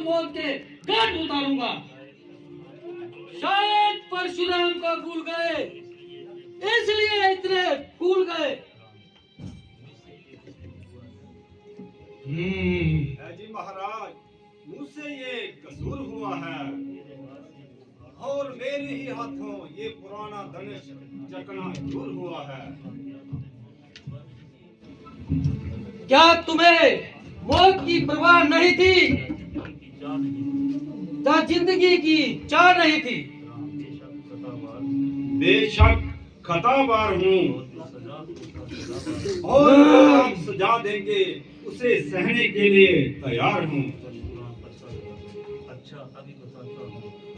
मौत के घाट उतारूंगा। शायद परशुराम को भूल गए, इसलिए इतने भूल गए। है जी महाराज, मुझसे ये कसूर हुआ है और मेरे ही हाथों ये पुराना धनुष चकनाचूर हुआ है। क्या तुम्हें मौत की परवाह नहीं थी? क्या जिंदगी की चाह नहीं थी? बेशक खताबार हूँ और जो हम सजा देंगे उसे सहने के लिए तैयार हूँ।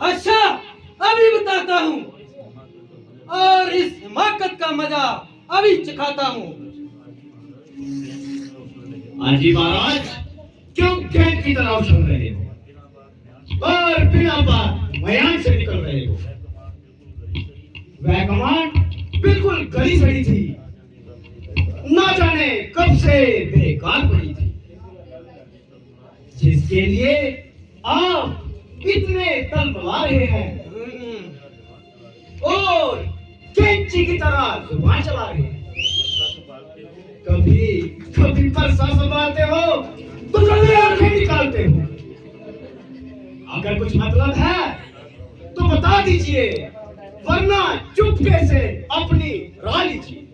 अच्छा, अभी बताता हूँ और इस हिमाकत का मजा अभी चखाता हूँ। हाजी महाराज, क्यों खेत की तरफ चल रहे हो और बिना बात मयान से निकल रहे हो? वह कमान बिल्कुल गली सड़ी थी, ना जाने कब से बेकार पड़ी थी, जिसके लिए आप इतने तलबला रहे हैं और कैंची की तरह जुबान चला रहे हैं। कभी कभी परसा संभालते हो तो कभी आंखें निकालते हो। अगर कुछ मतलब है तो बता दीजिए, वरना चुपके से अपनी राह लीजिए।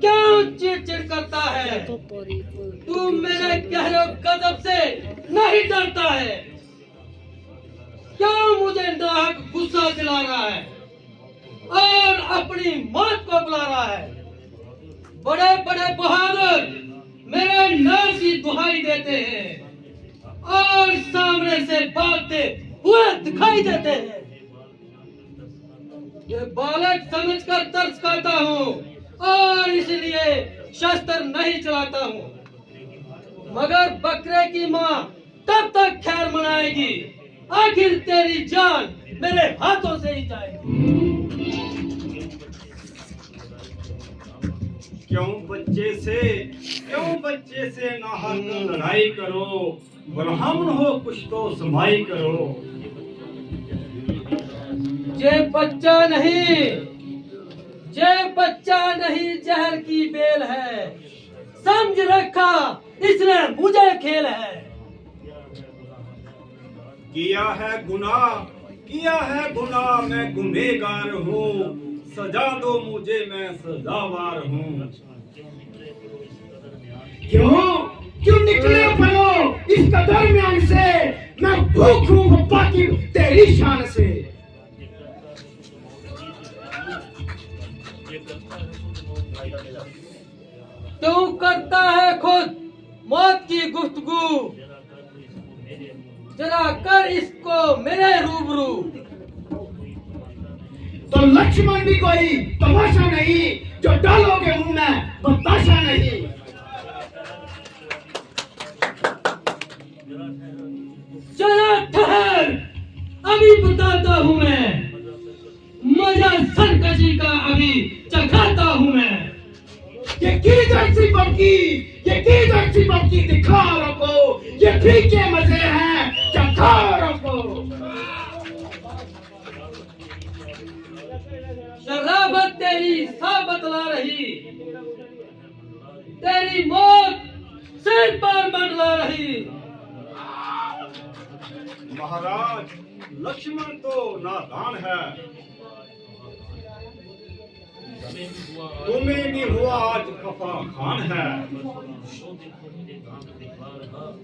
क्यों चिड़चिड़ करता है? तू मेरे गहरे कदम से नहीं डरता है? क्यों मुझे नाहक गुस्सा दिला रहा है और अपनी मौत को बुला रहा है? बड़े बड़े बहादुर मेरे नाम की दुहाई देते हैं और सामने से भागते हुए दिखाई देते हैं। ये बालक समझकर तरस खाता हूँ और इसलिए शस्त्र नहीं चलाता हूँ। मगर बकरे की माँ तब तक खैर मनाएगी, आखिर तेरी जान मेरे हाथों से ही जाएगी। क्यों बच्चे से नाहक लड़ाई करो, ब्राह्मण हो कुछ तो समाई करो। ये बच्चा नहीं जहर की बेल है, समझ रखा इसने मुझे खेल है। किया है गुनाह मैं गुनहगार हूँ, सजा दो मुझे मैं सजावार हूँ। क्यों निकले पड़ो इस दरमियान से, मैं भूख हूँ बाकी तेरी शान से। तू करता है खुद मौत की गुफ्तगू, जरा कर इसको मेरे रूबरू। तो लक्ष्मण भी कोई तमाशा नहीं, जो डालोगे मुंह में बताशा नहीं। जरा ठहर, अभी बताता हूँ मैं, मजा सरकशी का अभी चखाता हूँ मैं। ये कीधर सी बमकी दिखा रखो, ये फीके मजे हैं चखा रखो। शराबत तेरी सा बतला रही, तेरी मौत सिर पर मंडला रही। महाराज, लक्ष्मण तो नादान है, तुम्हें भी हुआ आज खफा खान है।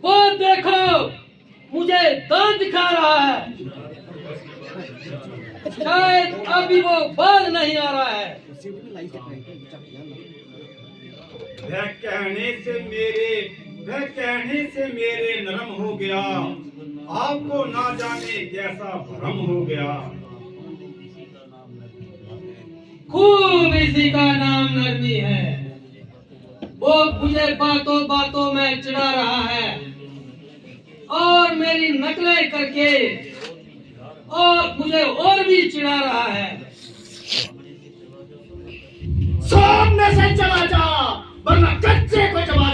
वो देखो मुझे दांत दिखा रहा है, शायद अभी वो बाल नहीं आ रहा है। वह कहने से मेरे नरम हो गया, आपको ना जाने कैसा भ्रम हो गया। खूब इसी का नाम नरमी है। वो मुझे बातों बातों में चिढ़ा रहा है और मेरी नकलें करके और मुझे और भी चिढ़ा रहा है। सामने से चला जा, वरना कच्चे को जमा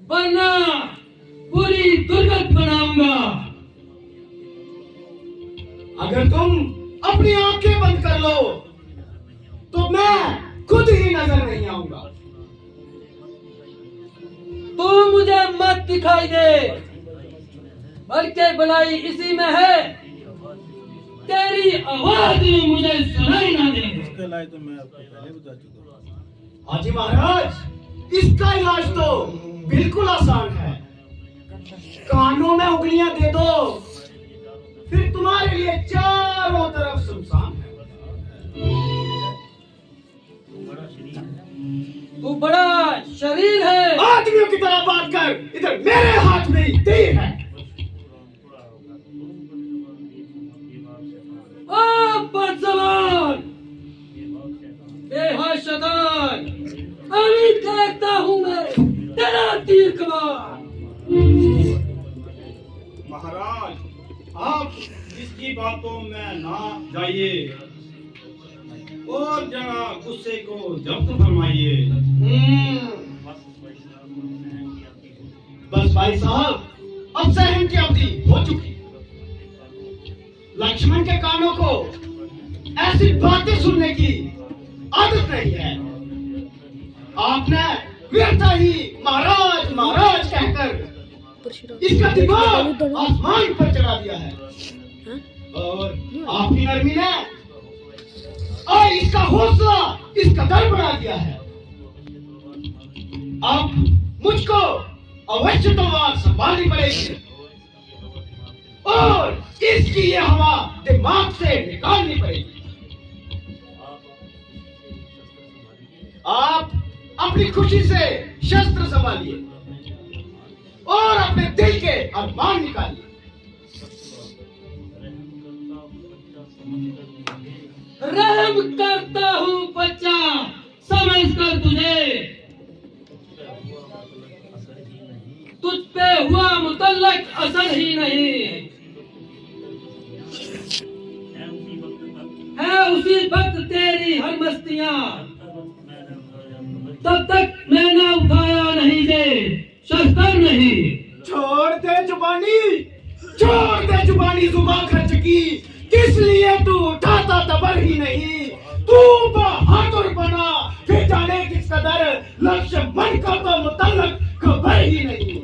वरना पूरी दुर्गत बनाऊंगा। अगर तुम अपनी आंखें बंद कर लो तो मैं खुद ही नजर नहीं आऊंगा। तू मुझे मत दिखाई दे, बल्कि भलाई इसी में है तेरी आवाज भी मुझे सुनाई ना दे। इसके लायक तो मैं आपको पहले बता चुका हूँ। हाजी महाराज, इसका इलाज तो बिल्कुल आसान है। कानों में उंगलियां दे दो, फिर तुम्हारे लिए चारों तरफ सुनसान है। तू बड़ा शरीर है। आदमियों की तरह बात कर, इधर मेरे हाथ में ही तीर है। बेहोशदार, अभी देखता हूँ मैं तेरा तीर कमान। महाराज, आप इसकी बातों में ना जाइए और जरा गुस्से को जब्त फरमाइए। बस भाई साहब, अब सहन की अवधि हो चुकी। लक्ष्मण के कानों को ऐसी बातें सुनने की आदत नहीं है। आपने व्यर्थ ही महाराज महाराज कहकर इसका दिमाग आसमान पर चढ़ा दिया है, और आपकी नरमी ने और इसका हौसला इस कदर बढ़ा दिया है। अब मुझको अवश्य तो बात संभालनी पड़ेगी और इसकी ये हवा दिमाग से निकालनी पड़ेगी। आप अपनी खुशी से शस्त्र संभालिए और अपने दिल के अरमान निकालिए। रहम करता हूँ बच्चा, समझकर तुझे तुझ पे हुआ मुतल्लक असर ही नहीं है। उसी वक्त तेरी हर मस्तियां, तब तक मैंने उठाया नहीं दे शस्त्र नहीं। छोड़ दे जुबानी जुबान खर्च की। किस लिए तू उठाता तबर ही नहीं। तू बहादुर बना, फिर जाने किस कदर लक्ष्य मन का तो मुतल्लक खबर ही नहीं।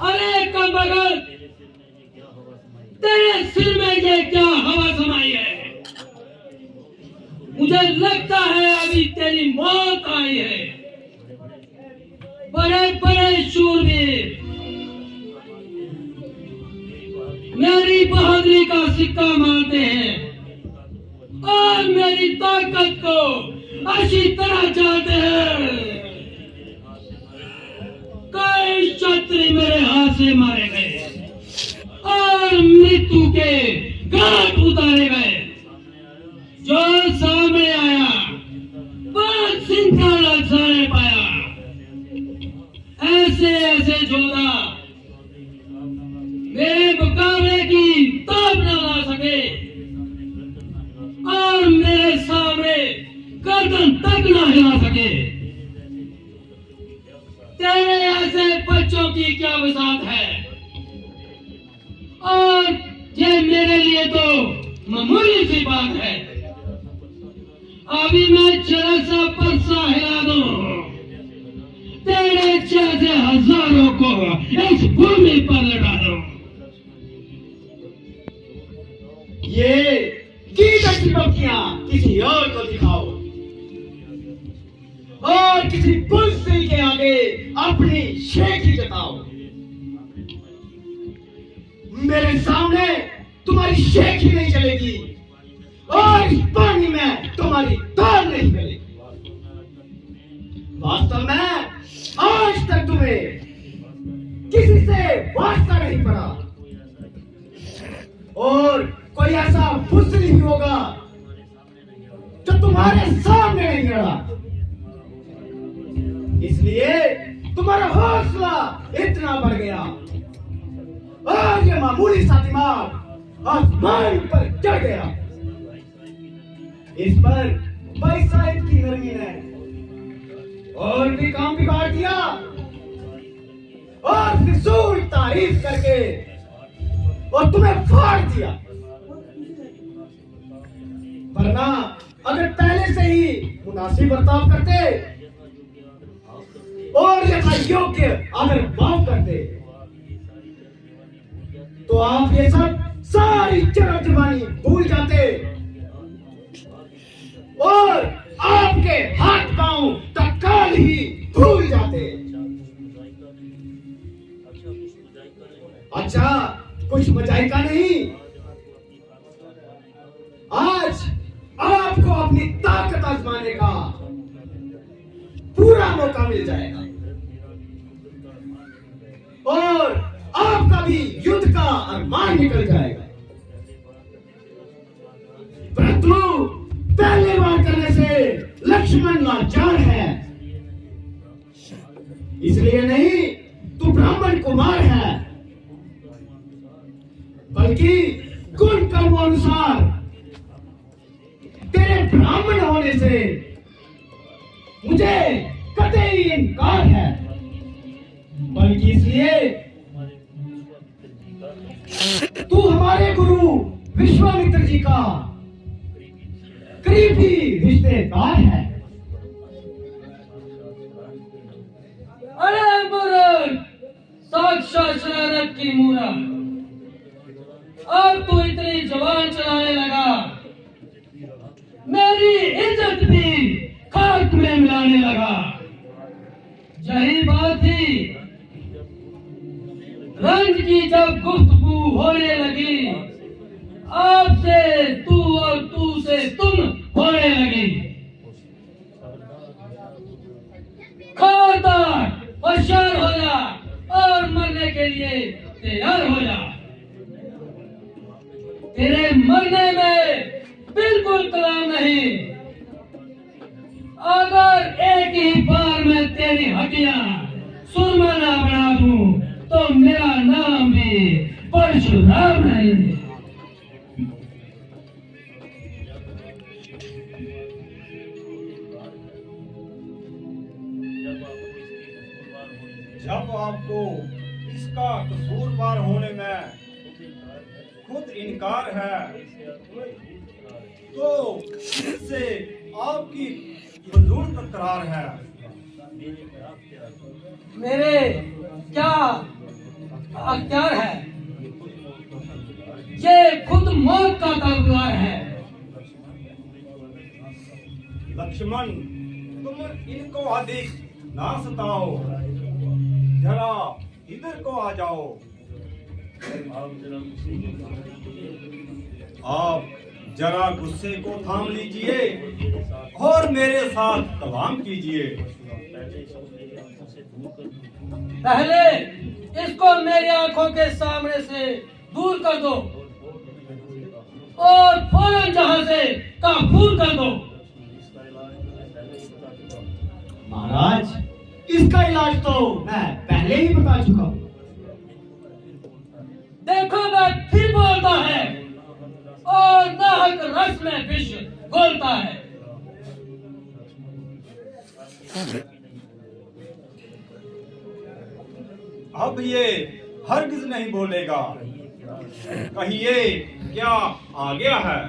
अरे कमबख्त, तेरे सिर में ये क्या हवा समाई है। मुझे लगता है अभी तेरी मौत आई है। बड़े बड़े शूरवीर मेरी बहादुरी का सिक्का मारते हैं और मेरी ताकत को अच्छी तरह जानते हैं। कई क्षत्रिय मेरे हाथ से मारे गए और मृत्यु के घाट उतारे गए। जो सामने आया बस सिंह का ललसाने पाया। ऐसे ऐसे जोधा मेरे मुकाबले की ताब न ला सके और मेरे सामने गर्दन तक न हिला सके। तेरे ऐसे बच्चों की क्या वसात है, और ये मेरे लिए तो मामूली सी बात है। अभी मैं जरा सा परसा हिला दूं, तेरे जैसे हजारों को इस भूमि पर लटा दूं। ये कीचड़ की पक्कियां किसी और को दिखाओ और किसी पुलसिल के आगे अपनी शेखी जताओ। मेरे सामने तुम्हारी शेखी नहीं चलेगी और इस पानी में तुम्हारी ताल नहीं मिलेगी। वास्तव में आज तक तुम्हें किसी से वास्ता नहीं पड़ा और कोई ऐसा फुस्ल नहीं होगा जो तुम्हारे सामने नहीं खड़ा। इसलिए तुम्हारा हौसला इतना बढ़ गया और ये मामूली सा दिमाग आसमान पर चढ़ गया। इस पर भाई साहब की नरमी ने और भी काम बिगाड़ दिया और फिजूल तारीफ करके और तुम्हें फाड़ दिया। वरना अगर पहले से ही मुनासिब बर्ताव करते और यथा योग्य अगर माफ करते तो आप ये सब सारी चरम जवानी भूल जाते और आपके हाथ पांव तत्काल ही भूल जाते। अच्छा, कुछ मजाइका नहीं, आज आपको अपनी ताकत आजमाने का पूरा मौका मिल जाएगा और आपका भी युद्ध का अरमान निकल जाएगा। परंतु पहले वार करने से लक्ष्मण लाचार है, इसलिए नहीं तू ब्राह्मण कुमार है, बल्कि गुण कर्म अनुसार तेरे ब्राह्मण होने से मुझे कतई इनकार है, बल्कि इसलिए तू हमारे गुरु विश्वामित्र जी का करीबी रिश्तेदार है। अरे मूर्ख, साक्षात शरारत की मूरत, अब तू इतनी जवान चलाने लगा, मेरी इज्जत भी खाक में मिलाने लगा। यही बात थी, रंज की जब गुफ्तगू होने लगी, आपसे तू और तू से तुम होने लगी। खबरदार, होशियार हो जा और मरने के लिए तैयार हो जा। तेरे मरने में बिल्कुल कलाम नहीं। अगर एक ही बार में तेरी हड्डियां सुरमा ना बना दूं तो मेरा नाम भी परशुराम नहीं। जब आपको इसका कसूरवार होने में खुद इनकार है तो इससे आपकी फजूल तकरार है। मेरे क्या अख्तियार है, ये खुद मौत का तलवार है। लक्ष्मण, तुम इनको अधिक ना सताओ, जरा इधर को आ जाओ। आप जरा गुस्से को थाम लीजिए और मेरे साथ कलाम कीजिए। पहले इसको मेरी आंखों के सामने से दूर कर दो और फौरन जहां से काफूर कर दो। महाराज, इसका इलाज तो मैं पहले ही बता चुका हूं। देखो, वह फिर बोलता है और नाहक रस में विष घोलता है। अब ये हरगिज नहीं बोलेगा। कहिए, क्या आ गया है?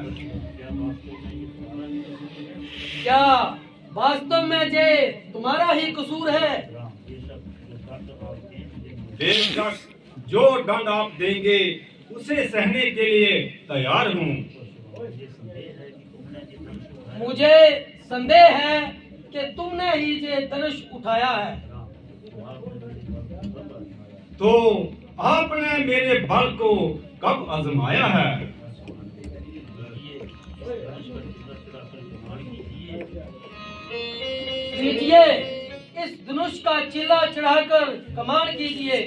क्या वास्तव में ये तुम्हारा ही कसूर है? बेशक, जो दंड आप देंगे उसे सहने के लिए तैयार हूँ। मुझे संदेह है कि तुमने ही ये धनुष उठाया है। तो आपने मेरे बल को कब आजमाया है? लीजिए, इस धनुष का चिल्ला चढ़ाकर कमान कीजिए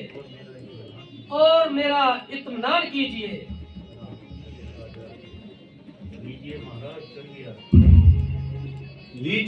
और मेरा इत्मीनान कीजिए। लीजिए